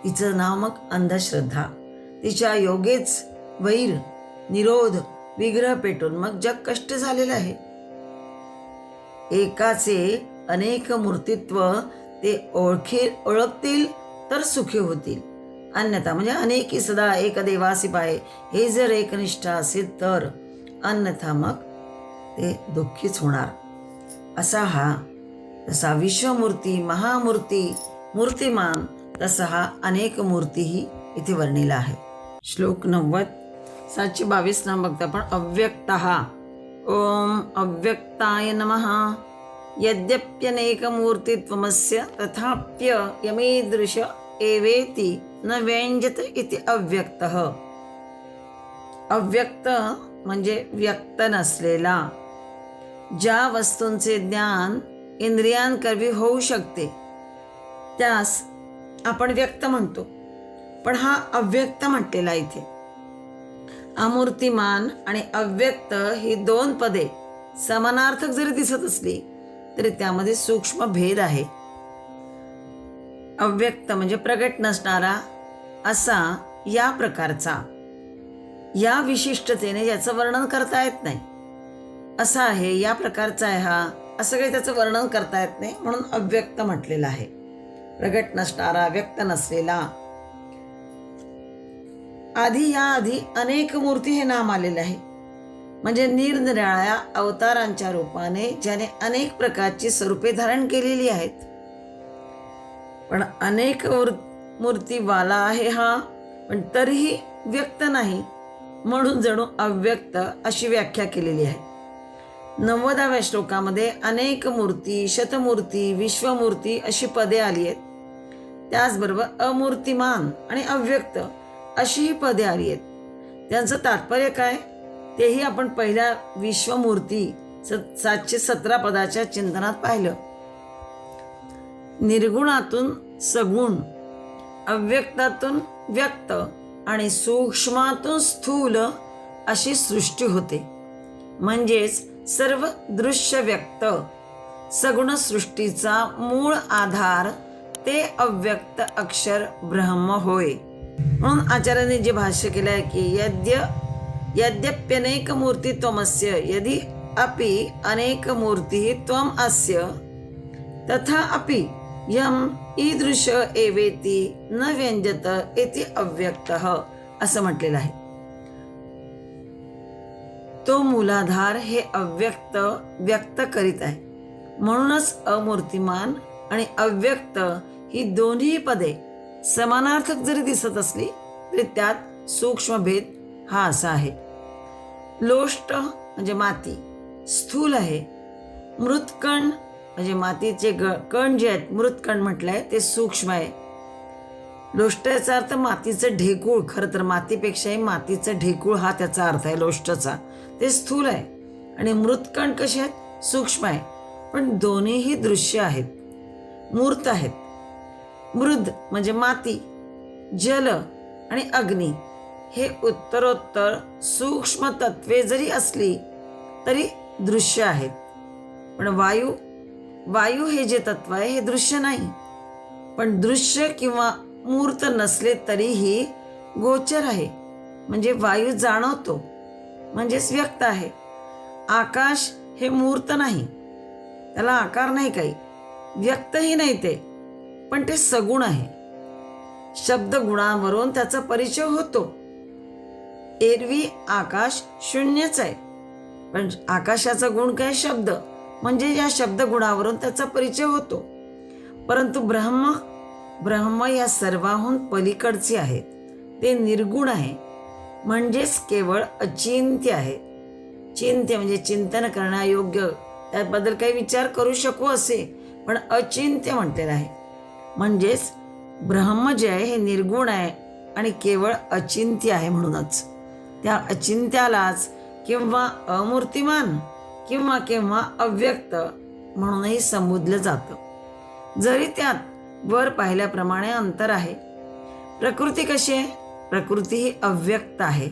तिचं नाव मग अंधश्रद्धा. तिच्या योगेच वैर निरोध विग्रह पेटून मग जग कष्ट झालेलं आहे. एकाचे अनेक मूर्तित्व ते ओळखतील तर सुखी होतील, अन्यथा म्हणजे अनेकी सदा एक देवासी पाहे हे जर एकनिष्ठा असेल तर, अन्यथा मग ते दुःखीच होणार. असा हा तसा विश्वमूर्ती महामूर्ती मूर्तिमान तसा हा अनेक मूर्तीही इथे वर्णिला आहे. श्लोक 90 722 नाम बघता आपण. अव्यक्तः ओम अव्यक्ताय नमः. यद्यप्यनेकमूर्तित्वमस्य तथाप्य यमीदृश एवेति न व्यञ्जत इति अव्यक्तः. अव्यक्त म्हणजे व्यक्त नसलेला. ज्या वस्तूंचे ज्ञान इंद्रियांकरवी होऊ शकते त्यास आपण व्यक्त म्हणतो, पण हा अव्यक्त म्हटलेला इथे. अमूर्तिमान आणि अव्यक्त ही दोन पदे समानार्थक जरी दिसत असली तरी त्यामध्ये सूक्ष्म भेद आहे. अव्यक्त म्हणजे प्रगट नसणारा असा या प्रकारचा, या विशिष्टतेने ज्याचं वर्णन करता येत नाही असा आहे, या प्रकारचा आहे हा, असं काही त्याचं वर्णन करता येत नाही म्हणून अव्यक्त म्हटलेलं आहे. प्रगट नसणारा, व्यक्त नसलेला. आधी अनेक मूर्ती हे नाम आलेलं आहे. म्हणजे निरनिराळ्या अवतारांच्या रूपाने ज्याने अनेक प्रकारची स्वरूपे धारण केलेली आहेत, पण अनेक मूर्तीवाला आहे हा, पण तरीही व्यक्त नाही म्हणून जणू अव्यक्त अशी व्याख्या केलेली आहे. 90व्या श्लोकामध्ये अनेक मूर्ती, शतमूर्ती, विश्वमूर्ती अशी पदे आली आहेत. त्याचबरोबर अमूर्तिमान आणि अव्यक्त अशी ही पदे आली आहेत. त्यांचं तात्पर्य काय तेही आपण पहिल्या विश्वमूर्ती 717 पदाच्या चिंतनात पाहिलं. निर्गुणातून सगुण, अव्यक्तातून व्यक्त आणि सूक्ष्मातून स्थूल अशी सृष्टी होते. म्हणजेच सर्व दृश्य व्यक्त सगुण सृष्टीचा मूळ आधार ते अव्यक्त अक्षर ब्रह्म होय. म्हणून आचार्यांनी जे भाष्य केलं आहे की यद्यप्यनेक मूर्ती त्वमस्य यदि अपि अनेक मूर्ती त्वम अस्य तथा अपि यम ईदृश एवेति न व्यंजत इति अव्यक्तः असं म्हटलेलं आहे. तो मूलाधार हे अव्यक्त व्यक्त करीत आहे. म्हणूनच अमूर्तिमान आणि अव्यक्त ही दोन्ही पदे समानार्थक जरी दिसत असली तरी त्यात सूक्ष्म भेद हा असा आहे. लोष्ट म्हणजे माती स्थूल आहे. मृतकण म्हणजे मातीचे कण जे आहेत मृतकण म्हटलंय ते सूक्ष्म आहे. लोष्ट याचा अर्थ मातीचं ढेकूळ. खरं तर मातीपेक्षाही मातीचं ढेकूळ हा त्याचा अर्थ आहे लोष्टचा. ते स्थूल आहे. आणि मृतकण कसे आहेत सूक्ष्म आहे. पण दोन्हीही दृश्य आहेत, मूर्त आहेत. मृद म्हणजे माती, जल आणि अग्नी हे उत्तरोत्तर सूक्ष्म तत्वे जरी असली तरी दृश्य आहेत. पण वायू हे जे तत्व आहे हे दृश्य नाही. पण दृश्य किंवा मूर्त नसले तरीही गोचर आहे. म्हणजे वायू जाणवतो म्हणजेच व्यक्त आहे. आकाश हे मूर्त नाही, त्याला आकार नाही, काही व्यक्तही नाही ते, पण ते सगुण आहे. शब्द गुणांवरून त्याचा परिचय होतो. एरवी आकाश शून्यच आहे, पण आकाशाचा गुण काय शब्द, म्हणजे या शब्द गुणावरून त्याचा परिचय होतो. परंतु ब्रह्म या सर्वाहून पलीकडचे आहेत. ते निर्गुण आहे, म्हणजेच केवळ अचिंत्य आहे. चिंत्य म्हणजे चिंतन करण्यायोग्य, त्याबद्दल काही विचार करू शकू असे, पण अचिंत्य म्हटलेलं आहे. म्हणजेच ब्रह्म जे आहे हे निर्गुण आहे आणि केवळ अचिंत्य आहे. म्हणूनच त्या अचिंत्यालाच किंवा अमूर्तिमान किंवा केव्हा अव्यक्त म्हणूनही संबोधलं जातं. जरी त्यात वर पाहिल्याप्रमाणे अंतर आहे. प्रकृती कशी आहे? प्रकृती ही अव्यक्त आहे.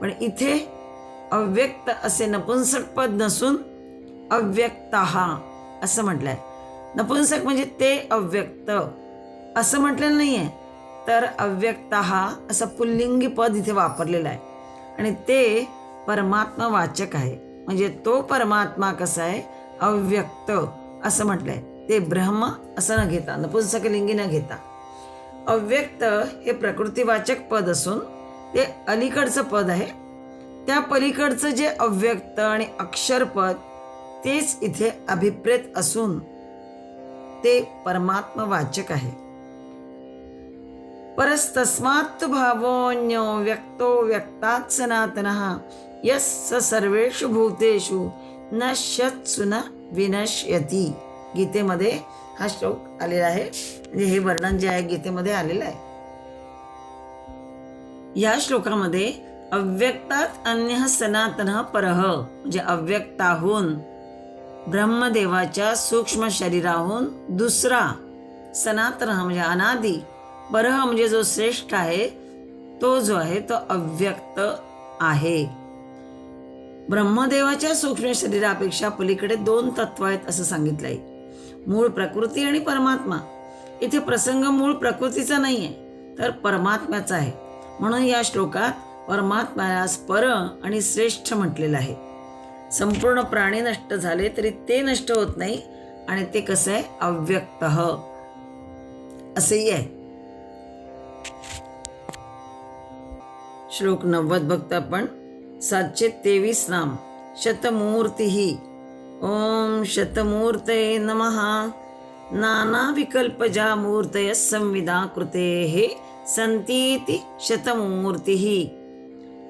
पण इथे अव्यक्त असे नपुंसक पद नसून अव्यक्तः असं म्हटलंय. नपुंसक म्हणजे ते अव्यक्त असं म्हटलेलं नाहीये, तर अव्यक्तः असं पुल्लिंगी पद इथे वापरलेलं आहे. आणि ते परमात्मा वाचक आहे. म्हणजे तो परमात्मा कसा आहे अव्यक्त असं म्हटलंय. ते ब्रह्म असं न घेता, नपुंसक लिंगी न घेता, अव्यक्त हे प्रकृतीवाचक पद असून ते अलीकडचं पद आहे. त्या पलीकडचं जे अव्यक्त आणि अक्षरपद तेच इथे अभिप्रेत असून ते परमात्मा वाचक आहे. परस्तस्मात् भावोऽन्यो व्यक्तो व्यक्तात् सनातनः यस्य सर्वेषु भूतेषु नश्यत्सु न विनश्यति. गीतेमध्ये हा श्लोक आलेला आहे. म्हणजे हे वर्णन जे आहे गीतेमध्ये आलेलं आहे. या श्लोकामध्ये अव्यक्तात् अन्यः सनातनः परः म्हणजे अव्यक्ताहून ब्रह्मदेवाच्या सूक्ष्म शरीराहून दुसरा सनातन म्हणजे अनादी, परः म्हणजे जो श्रेष्ठ आहे तो जो आहे तो अव्यक्त आहे. ब्रह्मदेवाच्या सूक्ष्म शरीरापेक्षा पलीकडे दोन तत्व आहेत असं सांगितलंय. मूळ प्रकृती आणि परमात्मा. इथे प्रसंग मूळ प्रकृतीचा नाहीये तर परमात्म्याचा आहे. म्हणून या श्लोकात परमात्म्यास पर आणि श्रेष्ठ म्हटलेलं आहे. संपूर्ण प्राणी नष्ट झाले तरी ते नष्ट होत नाही आणि ते कसं आहे अव्यक्त असंही आहे. श्लोक 90 बघतो आपण. 723 नाम. शतमूर्ती. ओम शतमूर्तये नमः. नाना विकल्पजा मूर्तयः संविदा कृतेः संतीति शतमूर्ती.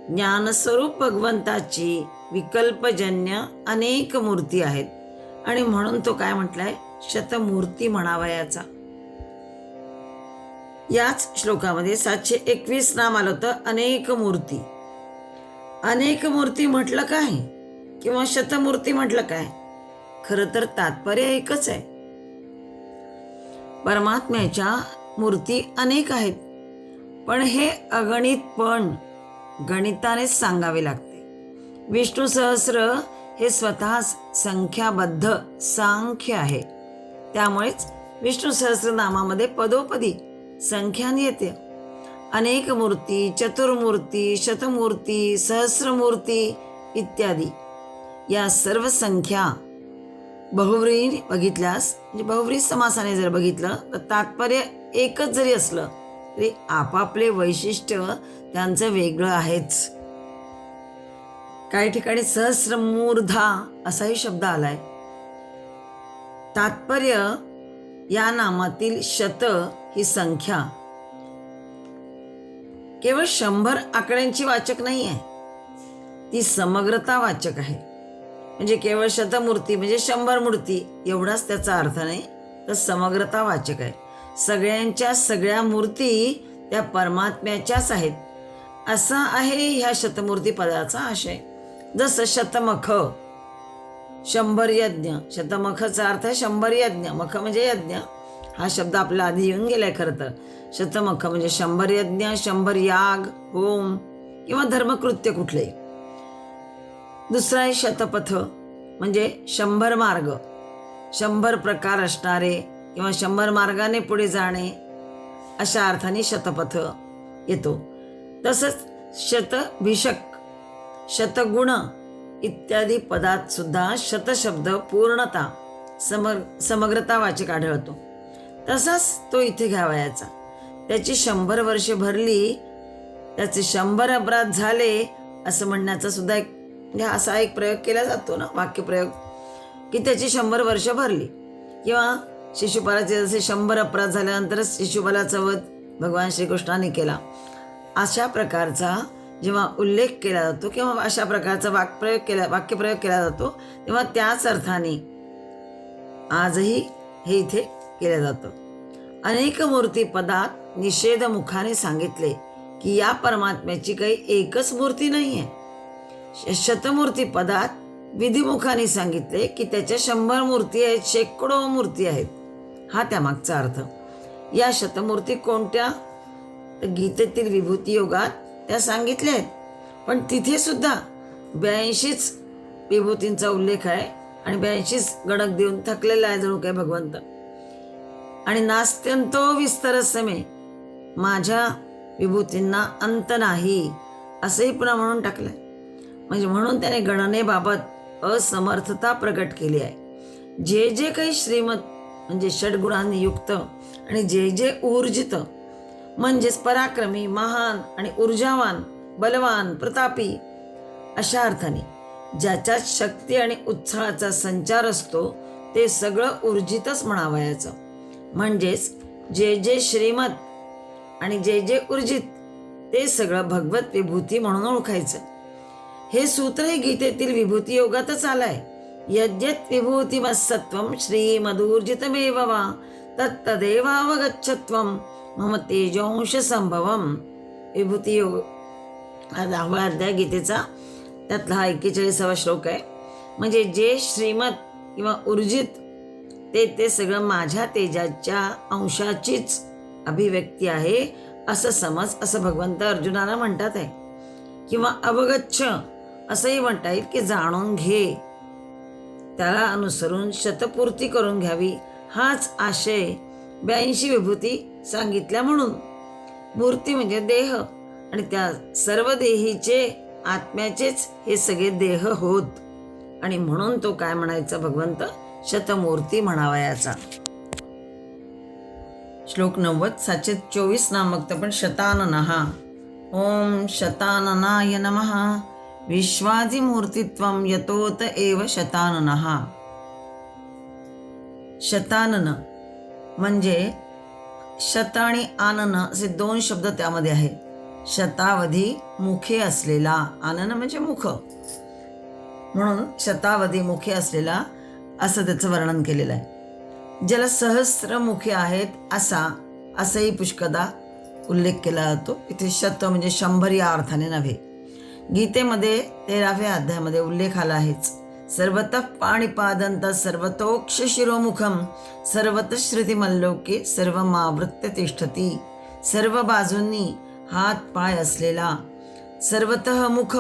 ज्ञानस्वरूप भगवंताची विकल्पजन्य अनेक मूर्ती आहेत आणि म्हणून तो काय म्हटलाय शतमूर्ती म्हणावयाचा. याच श्लोकामध्ये 721 नाम आलं होतं अनेक मूर्ती. अनेक मूर्ती म्हटलं काय किंवा शतमूर्ती म्हटलं काय, खरं तर तात्पर्य एकच आहे. परमात्म्याच्या मूर्ती अनेक आहेत, पण हे अगणित पण गणितानेच सांगावे लागते. विष्णू सहस्र हे स्वतःच संख्याबद्ध सांख्य आहे. त्यामुळेच विष्णू सहस्रनामामध्ये पदोपदी संख्याने येते. अनेक मूर्ती, चतुर्मूर्ती, शतमूर्ती, सहस्रमूर्ती इत्यादी या सर्व संख्या बहुव्रीही बघितल्यास, म्हणजे बहुव्रीही समासाने जर बघितलं तर तात्पर्य एकच जरी असलं तरी आपापले वैशिष्ट्य त्यांचं वेगळं आहेच. काही ठिकाणी सहस्रमूर्धा असाही शब्द आलाय. तात्पर्य या नामातील शत ही संख्या केवळ 100 आकड्यांची वाचक नाही आहे, ती समग्रता वाचक आहे. म्हणजे केवळ शतमूर्ती म्हणजे 100 मूर्ती एवढाच त्याचा अर्थ नाही, तर समग्रता वाचक आहे. सगळ्यांच्या सगळ्या मूर्ती त्या परमात्म्याच्याच आहेत असा आहे ह्या शतमूर्ती पदाचा आशय. जसं शतमख 100 यज्ञ, शतमखचा अर्थ 100 यज्ञ, मख म्हणजे यज्ञ, हा शब्द आपल्या आधी येऊन गेलाय. खरं तर शतमख म्हणजे 100 यज्ञ, 100 याग, होम किंवा धर्मकृत्य कुठलेही. दुसरा आहे शतपथ म्हणजे 100 मार्ग, 100 प्रकार असणारे किंवा 100 मार्गाने पुढे जाणे अशा अर्थाने शतपथ येतो. तसंच शतभिषक, शतगुण इत्यादी पदात सुद्धा शतशब्द पूर्णता समग्रता वाचक आढळतो. तसाच तो इथे घ्यावयाचा. त्याची 100 वर्षे भरली, त्याचे 100 अपराध झाले असं म्हणण्याचा सुद्धा एक म्हणजे असा एक प्रयोग केला जातो ना, वाक्यप्रयोग, की त्याची 100 वर्ष भरली. किंवा शिशुपालाचे जसे 100 अपराध झाल्यानंतरच शिशुपालाचा वध भगवान श्रीकृष्णाने केला, अशा प्रकारचा जेव्हा उल्लेख केला जातो किंवा अशा प्रकारचा वाक्यप्रयोग केला जातो तेव्हा त्याच अर्थाने आजही हे इथे केलं जातं. अनेक मूर्ती पदात निषेध मुखाने सांगितले की या परमात्म्याची काही एकच मूर्ती नाही आहे. शतमूर्ती पदात विधिमुखाने सांगितले की त्याच्या 100 मूर्ती आहेत, शेकडो मूर्ती आहेत, हा त्यामागचा अर्थ. या शतमूर्ती कोणत्या? गीतेतील विभूती योगात त्या सांगितल्या आहेत, पण तिथे सुद्धा 82 विभूतींचा उल्लेख आहे आणि 82 गणक देऊन थकलेला आहे जणू काय भगवंत. आणि नास्त्यंतो विस्तरसमे, माझ्या विभूतींना अंत नाही असंही पुन्हा म्हणून टाकलंय. म्हणजे म्हणून त्याने गणनेबाबत असमर्थता प्रकट केली आहे. जे जे काही श्रीमत म्हणजे षड्गुणांनी युक्त आणि जे जे ऊर्जित म्हणजेच पराक्रमी, महान आणि ऊर्जावान, बलवान, प्रतापी अशा अर्थाने ज्याच्यात शक्ती आणि उत्साहाचा संचार असतो ते सगळं ऊर्जितच म्हणावयाचं. म्हणजेच जे जे श्रीमत आणि जे जे ऊर्जित ते सगळं भगवत विभूती म्हणून ओळखायचं. हे सूत्र हे गीतेतील विभूती योगातच आलंय. यद्यत विभूतिमत्सत्वं श्रीमदूर्जितमेव वा तत्तदेवावगच्छत्वं मम तेजोंश संभवम. विभूती योग हा 10वा अध्याय गीतेचा, त्यातला हा 41वा श्लोक आहे. म्हणजे जे श्रीमत किंवा ऊर्जित ते सगळं माझ्या तेजाच्या अंशाचीच अभिव्यक्ती आहे असं समज, असं भगवंत अर्जुनाला म्हणतात आहे. किंवा अवगच्छ असंही म्हणता येईल की जाणून घे, त्याला अनुसरून शतपूर्ती करून घ्यावी, हाच आशय 82 विभूती सांगितल्या म्हणून. मूर्ती म्हणजे देह आणि त्या सर्व देहीचे, आत्म्याचेच हे सगळे देह होत. आणि म्हणून तो काय म्हणायचा भगवंत? शतमूर्ती म्हणावयाचा. श्लोक 90 724 नामक पण शताननः. ओम शताननाय नमः. विश्वादिमूर्तित्वं यतोत एव शताननः. शतानन म्हणजे शत आणि आनन असे 2 शब्द त्यामध्ये आहे. शतावधी मुखे असलेला, आनन म्हणजे मुख, म्हणून शतावधी मुखे असलेला असं त्याचं वर्णन केलेलं आहे. ज्याला सहस्र मुखे आहेत असंही पुष्कदा उल्लेख केला जातो. इथे शत म्हणजे 100 या अर्थाने नव्हे. गीतेमध्ये 13व्या अध्यायामध्ये उल्लेख आला आहेच. सर्वतः पाणिपादंत सर्वतोक्ष शिरोमुखम सर्वतः श्रुतिमल्लोके सर्वमावृत्य तिष्ठती. सर्व बाजूंनी हात पाय असलेला, सर्वतः मुख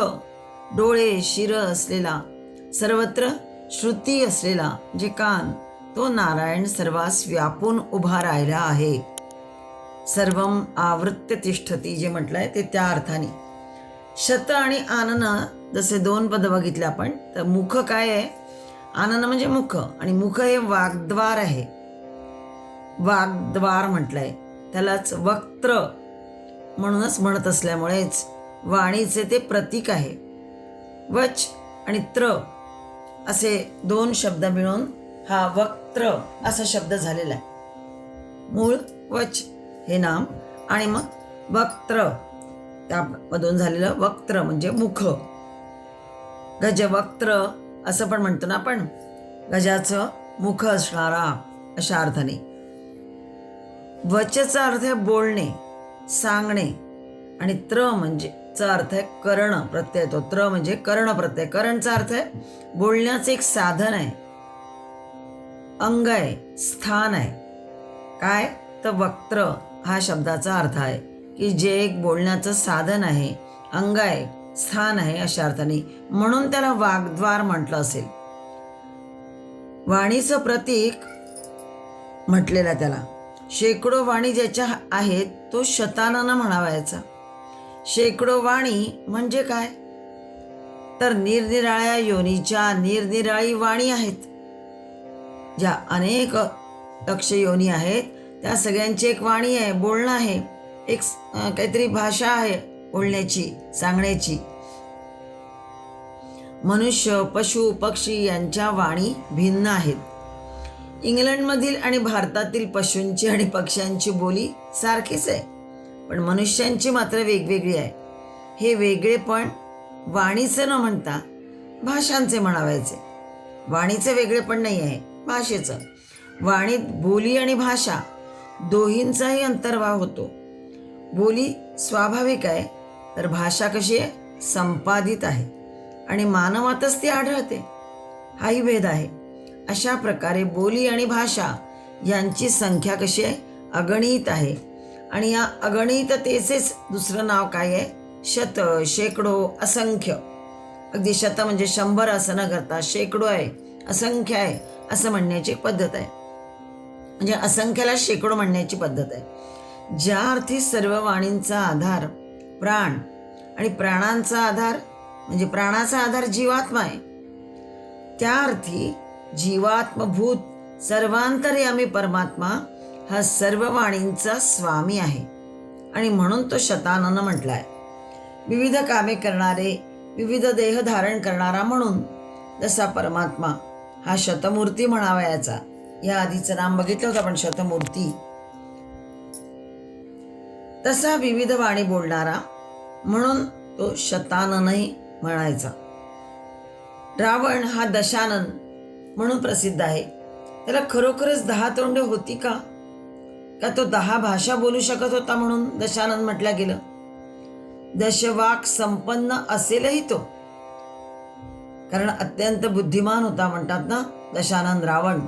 डोळे शिर असलेला, सर्वत्र श्रुती असलेला जे कान, तो नारायण सर्वास व्यापून उभा राहिला आहे. सर्वम आवृत्य तिष्ठती जे म्हटलंय ते त्या अर्थाने. शत आणि आनन जसे दोन पद बघितले आपण, तर मुख काय आहे? आनन म्हणजे मुख, आणि मुख हे वाग्द्वार आहे. वाग्द्वार म्हटलंय, त्यालाच वक्त्र म्हणूनच म्हणत असल्यामुळेच वाणीचे ते प्रतीक आहे. वच आणि त्र असे दोन शब्द मिळून हा वक्त्र असा शब्द झालेला आहे. मूळ वच हे नाम आणि मग वक्त्र त्यामधून झालेलं वक्त्र म्हणजे मुख. गजवक्त्र असं पण म्हणतो ना आपण, गजाचं मुख असणारा अशा अर्थाने. वचचा अर्थ आहे बोलणे, सांगणे, आणि त्र म्हणजे चा अर्थ आहे कर्ण प्रत्यय. तो त्र म्हणजे कर्ण प्रत्यय. करणचा अर्थ आहे बोलण्याचं एक साधन आहे, अंग आहे, स्थान आहे. काय तर वक्त्र हा शब्दाचा अर्थ आहे की जे एक बोलण्याचं साधन आहे, अंग आहे, स्थान आहे अशा अर्थाने. म्हणून त्याला वाग्द्वार म्हटलं असेल. वाणीचं प्रतीक म्हटलेलं आहे त्याला. शेकडो वाणी ज्याच्या आहेत तो शताननं म्हणावायचा. शेकडो वाणी म्हणजे काय? तर निरनिराळ्या योनीच्या निरनिराळी वाणी आहेत. ज्या अनेक लक्ष योनी आहेत त्या सगळ्यांची एक वाणी आहे, बोलणं आहे, एक काहीतरी भाषा आहे बोलण्याची, सांगण्याची. मनुष्य, पशु, पक्षी यांच्या वाणी भिन्न आहेत. इंग्लंडमधील आणि भारतातील पशूंची आणि पक्ष्यांची बोली सारखीच आहे, पण मनुष्यांची मात्र वेगवेगळी आहे. हे वेगळेपण वाणीचं न म्हणता भाषांचे म्हणावायचे. वाणीचं वेगळेपण नाही आहे, भाषेचं. वाणीत बोली आणि भाषा दोहींचाही अंतर्भाव होतो. बोली स्वाभाविक आहे, तर भाषा कशी आहे? संपादित आहे आणि मानवातच ती आढळते. हाही भेद आहे. अशा प्रकारे बोली आणि भाषा यांची संख्या कशी आहे? अगणित आहे. आणि या अगणिततेचेच दुसरं नाव काय आहे? शत, शेकडो, असंख्य. अगदी शत म्हणजे 100 असं न करता शेकडो आहे, असंख्य आहे असं म्हणण्याची पद्धत आहे. म्हणजे असंख्याला शेकडो म्हणण्याची पद्धत आहे. ज्या अर्थी सर्व वाणींचा आधार प्राण आणि प्राणांचा आधार म्हणजे प्राणाचा आधार जीवात्मा आहे, त्या अर्थी जीवात्मभूत सर्वांतर्यामी परमात्मा हा सर्व वाणींचा स्वामी आहे आणि म्हणून तो शतानन म्हटलाय. विविध कामे करणारे, विविध देह धारण करणारा म्हणून जसा परमात्मा हा शतमूर्ती म्हणावयाचा. या आधीचं नाम बघितलं होतं आपण, शतमूर्ती. तसा विविध वाणी बोलणारा म्हणून तो शताननही म्हणायचा. रावण हा दशानन म्हणून प्रसिद्ध आहे. त्याला खरोखरच 10 तोंडे होती का? का तो 10 भाषा बोलू शकत होता म्हणून दशानन म्हटलं गेलं? दशवाक संपन्न असेलही तो, कारण अत्यंत बुद्धिमान होता म्हणतात ना दशानन रावण.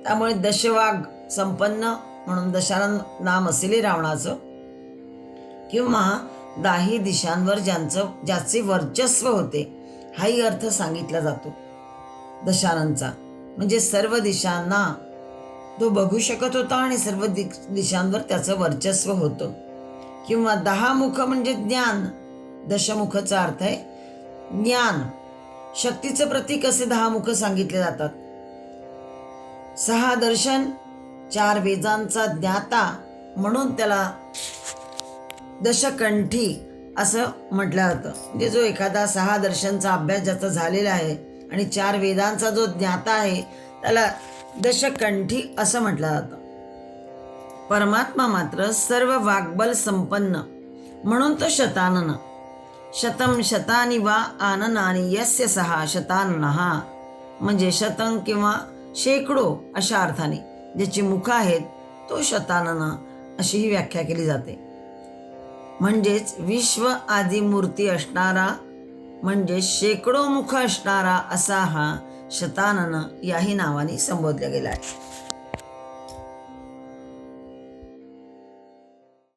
त्यामुळे दशवाग संपन्न म्हणून दशानन नाम असेल रावणाचं. किंवा 10 दिशांवर ज्याचे वर्चस्व होते हाही अर्थ सांगितला जातो दशाननचा. म्हणजे सर्व दिशांना तो बघू शकत होता आणि सर्व दिशांवर त्याचं वर्चस्व होतं. किंवा 10 मुख म्हणजे ज्ञान. दशमुखचा अर्थ आहे ज्ञान. शक्तीचं प्रतीक असे 10 मुख सांगितले जातात. 6 दर्शन, 4 वेदांचा ज्ञाता म्हणून त्याला दशकंठी असं म्हटलं जातं. म्हणजे जो एखादा 6 दर्शनचा अभ्यास ज्याचा झालेला आहे आणि 4 वेदांचा जो ज्ञाता आहे त्याला दशकंठी असं म्हटलं जातं. परमात्मा मात्र सर्व वाग्बल संपन्न म्हणून तो शतानन. शतम शतानी वा आननानी यस्य सहा शताननः म्हणजे शतं किंवा शेकडो अशा अर्थाने ज्याची मुख आहेत तो शतानन अशी ही व्याख्या केली जाते. म्हणजेच विश्व आदी मूर्ती असणारा म्हणजे शेकडो मुख असणारा असा हा शतानन याही नावाने संबोधला गेला आहे.